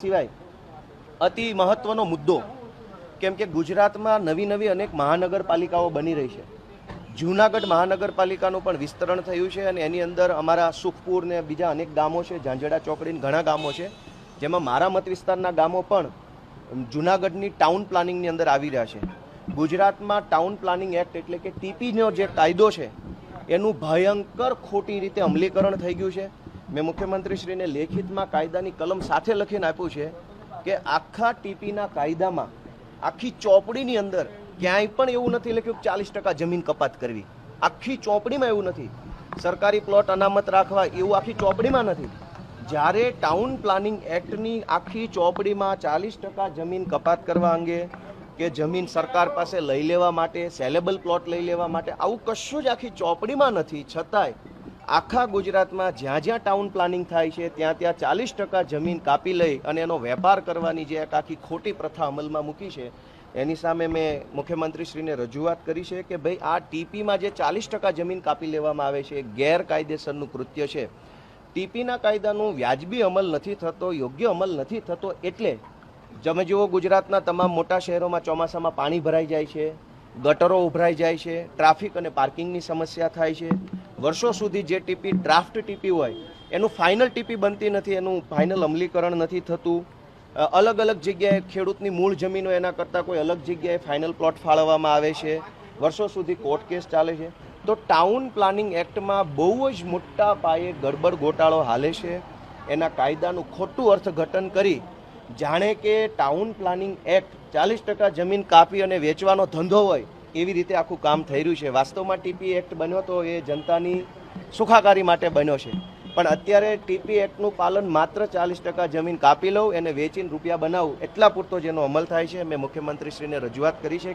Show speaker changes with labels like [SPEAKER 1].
[SPEAKER 1] સિવાય અતિ મહત્વનો મુદ્દો કેમ કે ગુજરાતમાં નવી નવી અનેક મહાનગરપાલિકાઓ બની રહી છે. જૂનાગઢ મહાનગરપાલિકાનું પણ વિસ્તરણ થયું છે અને એની અંદર અમારા સુખપુર ને બીજા અનેક ગામો છે, ઝાંઝડા ચોકડીને ઘણા ગામો છે, જેમાં મારા મત વિસ્તારના ગામો પણ જૂનાગઢની ટાઉન પ્લાનિંગની અંદર આવી રહ્યા છે. ગુજરાતમાં ટાઉન પ્લાનિંગ એક્ટ એટલે કે ટીપીનો જે કાયદો છે એનું ભયંકર ખોટી રીતે અમલીકરણ થઈ ગયું છે. મેં મુખ્યમંત્રીશ્રીને લેખિતમાં કાયદાની કલમ સાથે લખીને આપ્યું છે કે આખા ટીપીના કાયદામાં આખી ચોપડીની અંદર ક્યાંય પણ એવું નથી લખ્યું કે 40% જમીન કપાત કરવી. આખી ચોપડીમાં એવું નથી. સરકારી પ્લોટ અનામત રાખવા એવું આખી ચોપડીમાં નથી. જ્યારે ટાઉન પ્લાનિંગ એક્ટની આખી ચોપડીમાં 40% જમીન કપાત કરવા અંગે કે જમીન સરકાર પાસે લઈ લેવા માટે, સેલેબલ પ્લોટ લઈ લેવા માટે આવું કશું જ આખી ચોપડીમાં નથી, છતાંય આખા ગુજરાતમાં જ્યાં જ્યાં ટાઉન પ્લાનિંગ થાય છે ત્યાં ત્યાં 40% જમીન કાપી લઈ અને એનો વેપાર કરવાની જે એક આખી ખોટી પ્રથા અમલમાં મૂકી છે, એની સામે મેં મુખ્યમંત્રીશ્રીને રજૂઆત કરી છે કે ભાઈ આ ટીપીમાં જે 40% જમીન કાપી લેવામાં આવે છે એ ગેરકાયદેસરનું કૃત્ય છે. ટીપીના કાયદાનું વ્યાજબી અમલ નથી થતો, યોગ્ય અમલ નથી થતો. એટલે તમે જુઓ ગુજરાતના તમામ મોટા શહેરોમાં ચોમાસામાં પાણી ભરાઈ જાય છે, ગટરો ઉભરાઈ જાય છે, ટ્રાફિક અને પાર્કિંગની સમસ્યા થાય છે. વર્ષો સુધી જે ટીપી ડ્રાફ્ટ ટીપી હોય એનું ફાઇનલ ટીપી બનતી નથી, એનું ફાઇનલ અમલીકરણ નથી થતું. અલગ અલગ જગ્યાએ ખેડૂતની મૂળ જમીનો એના કરતાં કોઈ અલગ જગ્યાએ ફાઇનલ પ્લોટ ફાળવવામાં આવે છે. વર્ષો સુધી કોર્ટ કેસ ચાલે છે. તો ટાઉન પ્લાનિંગ એક્ટમાં બહુ જ મોટા પાયે ગડબડ ગોટાળો હાલે છે. એના કાયદાનું ખોટું અર્થઘટન કરી જાણે કે ટાઉન પ્લાનિંગ એક્ટ 40% જમીન કાપી અને વેચવાનો ધંધો હોય એવી રીતે આખું કામ થઈ રહ્યું છે. વાસ્તવમાં ટીપી એક્ટ બન્યો તો એ જનતાની સુખાકારી માટે બન્યો છે, પણ અત્યારે ટીપી એક્ટનું પાલન માત્ર 40% જમીન કાપી લઉં એને વેચીને રૂપિયા બનાવું એટલા પૂરતો જેનો અમલ થાય છે. મેં મુખ્યમંત્રીશ્રીને રજૂઆત કરી છે